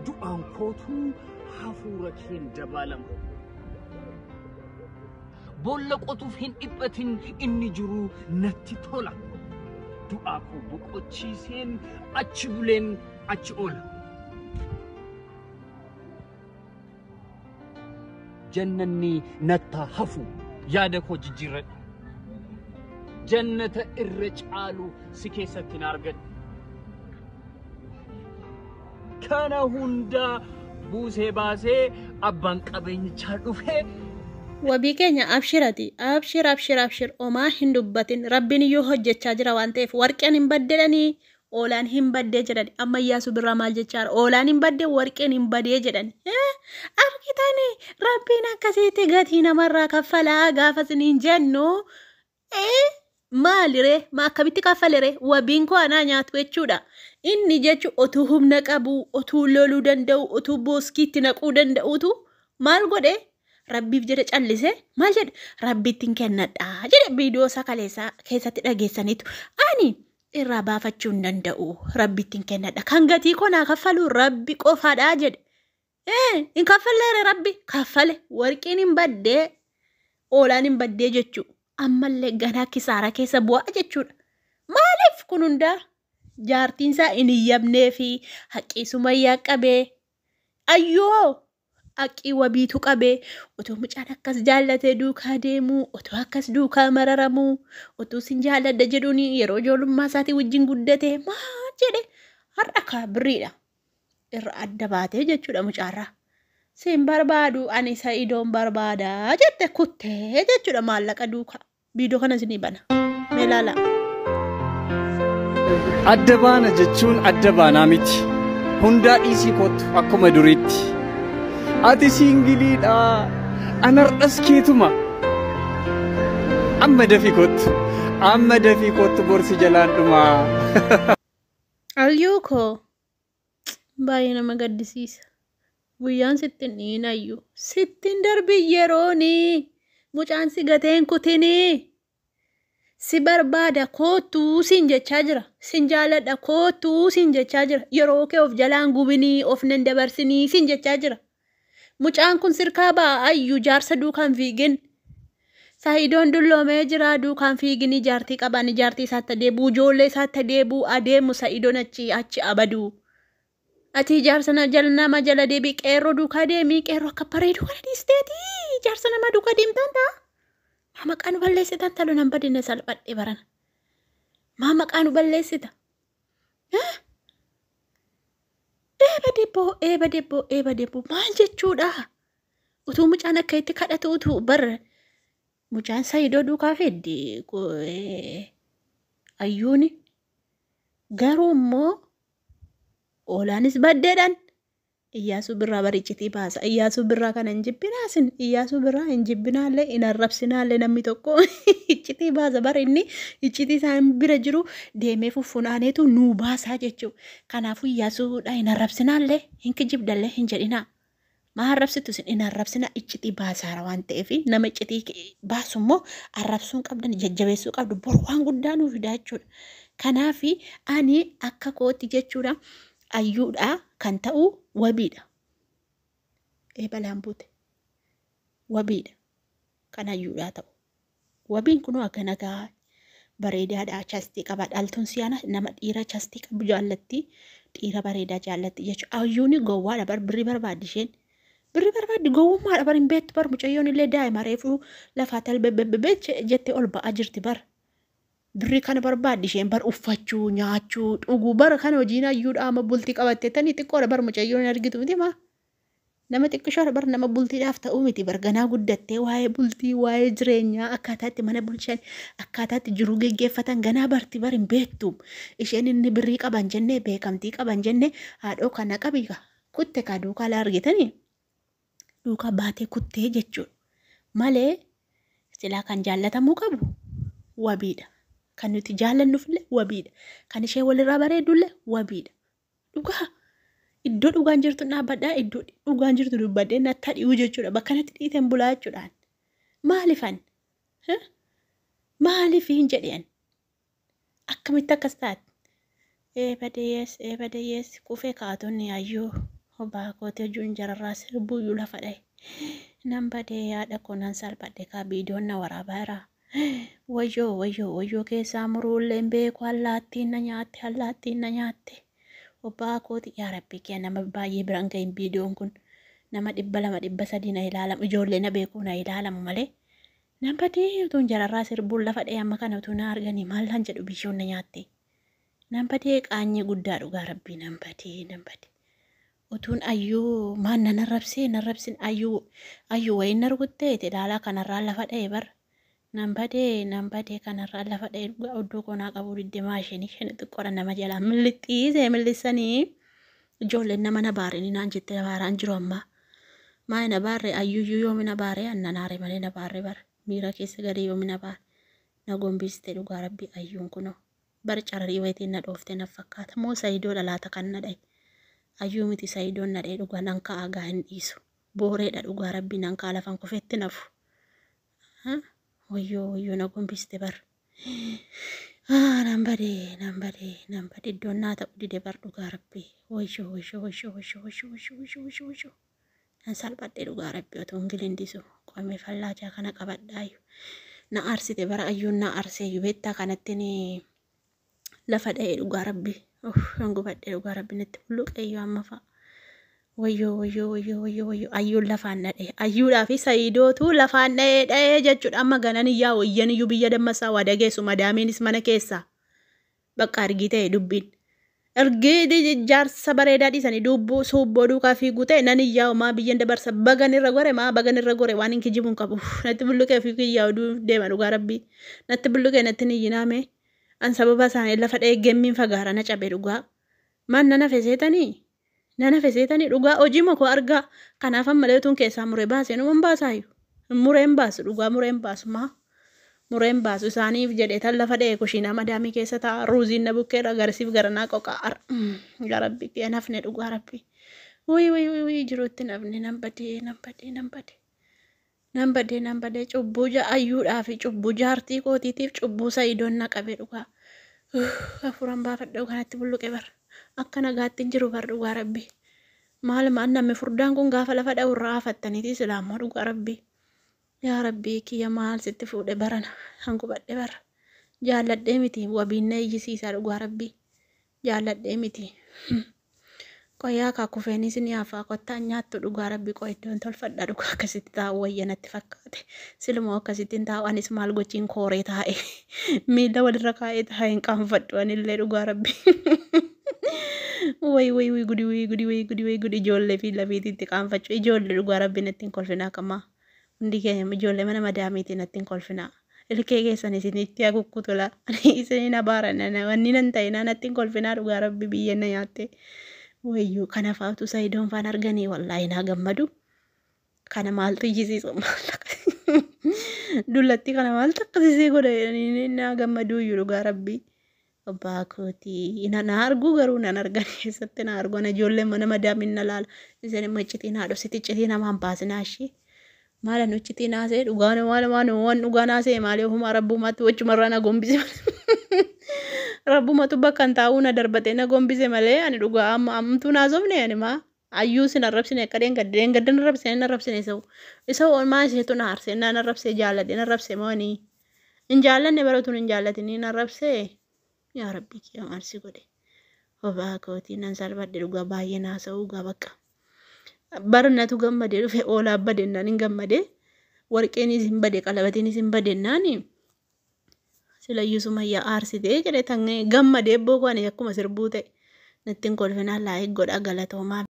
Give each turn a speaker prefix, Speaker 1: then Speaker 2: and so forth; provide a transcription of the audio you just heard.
Speaker 1: du'aan kootuu hafuura keen dabalamu. Boolla qotuuf hin dhiphatin inni jiru natti tola. Du'aa koo boqochiiseen achi buleen achi oola. Jannanni natta hafu yaada koo jijjiirradhu. Jannata irra caalu si keessatti hin argadhu. Kana hunda buusee baasee abbaan qabeenyichaa dhufee
Speaker 2: wabii keenya abshirati abshir omaa hin dubbatin rabbiin iyyuu hojjechaa jira waan ta'eef warqeen hin baddeedhanii oolaan hin baddee jedhani amma Iyyaasu birraa maal jechaa oolaan hin baddee warqeen hin badee jedhani argitani rabbiin akkasitti gatii namarraa kaffalaa gaafa siniin jennu maaliree ma akkamitti kaffalere wabiin koo anaa nyaatu jechuudha inni jechu otuu humna qabu otuu loluu danda'u otuu booskiitti naquu danda'utu maal godhe rabbiif jedhe callise maal jedhe rabbittiin kennadha jedhe viidiyoo isaa kaleessaa keessatti dhageessanitu ani irraa baafachuu hin danda'u rabbittiin kennadha kan gatii koo naa kaffalu rabbi qofaadha jedhe hin kaffalleere rabbi kaffale warqiin hin baddee oolaan hin baddee jechuu ammallee ganaa kisaara keessa bu'aa jechuudha maaliif kun hundaa jaartiinsaa hin iyyabnee fi haqqiisuma qabee ayyoo haqqii wabiitu qabee otoo mucaan akkas jaallatee duukaa deemuu otoo akkas duukaa mararamuu otoo sin jaalladha jedhuun yeroo ijoollummaa isaatii wajjin guddatee maal jedhe har'a kaa birriidha irra adda baatee jechuudha mucaarraa sin barbaadu ani Sa'iidoon barbaadaa jette kuttee jechuudha maallaqa duukaa viidiyoo kana isinii bana meelaala.
Speaker 1: Adda baana jechuun adda baanaa miti hundaa dhiisii kootu akkuma duriitti. Ati siingiliidha anardhas keetuma amma dafii kootu borsi jalaan dhumaa.
Speaker 2: Ayyuu koo baay'ee nama gaddisiisa guyyaan sittin dhiinayyuu sittin darbii yerooni mucaan si gateen kutinii si barbaada kootuu siin jechaa jira sin jaaladha kootuu siin jechaa jira yeroo kee of jalaan gubinii of nan dabarsinii siin jechaa jira. Mucaan kun sirkaa ba'a ayyuu jaarsa duukaan fiigin Sa'iidoon dulloomee jira duukaan fiigin jaartii qaban jaartii isaatti deebuu ijoollee isaatti deebuu adeemu Sa'iidoon achi abaduu ati jaarsa nama jala deebii qeerroo duukaa deemii qeerroo akka bareedu kana dhiisteeti jaarsa nama duukaa deemtaan ta'a maa maqaan balleessitan taluu nan badine salphadhe barana maa maqaan balleessita Eeba debboo maal jechuudha utuu mucaan akka itti kadhatu utuu barra mucaan Sa'iidoo duukaa fedde ayyuuni garuu immoo oolaanis baddeedhaan Iyyaasuu birraa barichitii baasa Iyyaasuu birraa kana hin jibbinaasin Iyyaasuu birraa hin jibbinaallee hin arrabsinaallee namni tokko iccitii baasa bara inni iccitii isaan bira jiru deemee fuffunaaneetu nuu baasaa jechuudha kanaafuu Iyyaasuudha hin arrabsinaallee hin kijibdallee hin jedhinaa maa arrabsitu sin hin arrabsina iccitii baasaara waan ta'eef nama iccitii baasu immoo arrabsuun qabdan jajjabeessuu qabdu bor waan guddaa nuuf fidaa jechuudha kanaafi ani akka kootti jechuudha ayyuudha kan ta'u wabiidha eebalaan buute wabiidha kan ayyuudhaa ta'u wabiin kunoo akka nagaa bareedaadha chastii qaba dhaltuun siyaana nama dhiira chastii qabu jaallatti dhiira bareedaa jaallatti jechuudha ayyuuni gowwaadha birrii barbaaddi isheen birrii barbaaddi gowwummaadha bar hin beektu bar mucayyoon illee daa'ima reefuu lafaa talbebebebe jettee ol ba'aa jirti bar birrii kana barbaaddi isheen bar uffachuu nyaachuu dhuguu bar kana hojiin ayyuudha ama bultii qabattee tanii xiqqoodha bar mucayyoon argitu miti maa nama xiqqishoodha bar nama bultiidhaaf ta'uu miti bar ganaa guddattee waa'ee bultii waa'ee jireenyaa akkaataatti mana bulchan akkaataatti jiruu geggeeffatan ganaa barti bar hin beektu isheen inni birrii qaban jennee beekamtii qaban jennee haadhoo kana qabiika kutte kaa duukaa laa argitanii duukaa baatee kuttee jechuudha malee silaa kan jaallatamuu qabu wabiidha. Kan nuti jaallannuufillee wabiidha. Kan ishee walirraa bareedullee wabiidha. Dhugaa iddoo dhugaan jirtu dhaabbadhaa iddoo dhugaan jirtu dubbadhee natti dhi'uu jechuudha. Bakka natti dhiiteen bulaa jechuudhaan. Maalifan? Maalifiin jedheen? Akkamitti akkas taate? Eebadayyees kufee kaatonni ayyoo Obbaa kootee juun jararraa sirbuuyyuu lafa dhaye. Nan badee yaada konan salphadhe kaa viidiyoon na waraabaa jira. Wayyoo keessaa muruulleen beeku allaattiin na nyaatte. Obbaa kooti yaa rabbi kee nama baay'ee biraan gahin viidiyoon kun. Nama 200 300 na ilaalamu ijoollee na beeku na ilaalamu malee. Nan badee utuun jararraa sirbuun lafa dhaye amma kana utuu na arganii maal han jedhu bishoon na nyaatte. Nan badee qaanyee guddaa dhugaa rabbii nan badee. Utuun ayyuu maan nan arrabsin ayyuu wayin na rukuttee ilaalaa kanarraa lafa dhaye bar. Nan badee kanarraa lafa dhaye dhugaa oddoo konaa qabuu didde maashinii isheen xiqqoodha nama jalaa millisanii ijoolleen nama na baaranii naan jette na baaraan jiru ammaa. Maa na baarre ayyuyyuu yoomi na baarre annanaare malee na baarre bar. Miira keessa gadee yoomi na baarre. Na gombiste dhugaa rabbii ayyuun kunoo. Bar cararii wayitiin na dhoofte na fakkaata moo sayidoo dhalaata kan na dhaye. Ayyuu miti sayidoon na dhaye dhugaa nan ka'aa gaa hin dhiisu. Booreedha dhugaa rabbii nan ka'aa lafan kufetti nafu. Wayyoo na gombiste bar. Nan badee iddoon naa ta'u dide bar dhugaa rabbii. Wayyoo. Nan salphadhe dhugaa rabbii otoo hin gilindisu qomee fallaachaa kana qabadhaayu. Na arsite bara ayyuun na arseeyyu beektaa kanatti ni lafa dhaye dhugaa rabbii. Hangubadhe dhugaa rabbii natti bulluqeeyyu amma fa'a. Wayyoo ayyuun lafaan na dhaye. Ayyuudhaa fi sayidootu lafaan dhaye jechuudha amma ganan iyyaa wayyaniyyuu biyya dammasaa waa dageessu madaamiinis mana keessaa. Bakka argii ta'e dubbiin. Ergii jaarsa bareedaa dhiisanii dubbuu suubboo duukaa fiiguu ta'e nan iyyaa homaa biyyan dabarsa bagan irra gore waan hin kijibuun qabu. Natti bulluqee fi kiyyaa oduu deema dhugaa rabbii. Natti bulluqee natti ni yinaame. An sababa isaanii lafa dhaye gemmiin fagaara na cabe dhugaa. Maan nana feseetanii dhugaa hojii makoo argaa. Kanaafan maleetuun keessaa muree baasee numan baasaayu. Mureen baasu dhugaa mureen baasu maa. Mureen baasu isaaniif jedhee tan lafa dhaye kushiinaa madaamii keessa ta'a ruuziin na bukkeedha agarsiif garanaa qoqaa yaa rabbi kee nafne dhugaa rabbi. Wayii jiruutti nafne nan badee cubbuu ayyuudhaa fi cubbuu jaartii kootiitiif cubbuu sayidoon na qabe dhugaa. Hafuuran baafadhoo kanatti bulluqe bar. Akka nagaatti jiru bar dhugaa rabbi. Maal namni furdaan kun gaafa lafa dha'u irraa hafattaniiti islaamoo dhugaa rabbi. Yaa rabbii kiyya maal sitti fuudhe barana hangubadhe bara. Jaalladhee miti wabiinna iyyisiisaa dhugaa rabbii. Jaalladhee miti. Qoyaa kaakufeenis ni hafaa kottaan nyaattu dhugaa rabbii qoo iddoon tolfadha dhugaa akkasitti taa'u wayya natti fakkaate. Silmoo akkasittiin taa'u anis maal gochiin kooree taa'e. Miila walirra kaa'ee taa'e hin qaanfadhu anillee dhugaa rabbii. Wayii gudi ijoollee fi lafiititti qaanfachuu ijoollee dhugaa rabbii natti hin kolfinaa qamaa. Hundi keenya ijoollee mana madaamiitiin natti hin kolfinaa. Ilkee keessan isinitti haguukkutula. Isiniin abaaran wanni nan ta'e natti hin kolfinaa dhugaa rabbii biyya na nyaatte. Wayyuu kana faatu sayidoon faan arganii wallaahi naa gammadu. Kana maaltu iyyisiisu dullatti kana maaltu akkasisee godhe naa gammaduuyyuu dhugaa rabbii. Obbaa kootii na argu garuu nan argan keessatti na argu ijoolleen mana madaamiin na laala. Isin immoo iccitiin haadha iccitii namaan baasinaa ishee. Maala nu iccitii naasee waan dhugaa naasee maali ofuma rabbumaatti wachumarraa na gombise. Rabbumatu bakka hin taa'uu na darbatee na gombise malee ani dhugaa amtuu naasofne ani maa ayyuu sin arrabsine qadeen gaddan arrabsine isa maa isheetu na arsee na arrabsee jaalladhe na arrabsee mooni hin jaallanne baratuun hin jaallatini na arrabsee yaa rabbii kiyya maarsi godhe. Obbaa kootii nan salphadhe dhugaa baay'ee naasa'uu gaa bakka. Barnatu gammadee dhufe oolaa badennaan hin gammadee warqeenis hin bade qalabatiinis hin badennaani. Silayyuu sumayyaa aarsitee jedhe tan gammadee booko ani akkuma sirbuu ta'e natti hin kolfinaa laayik godha galatoomaa.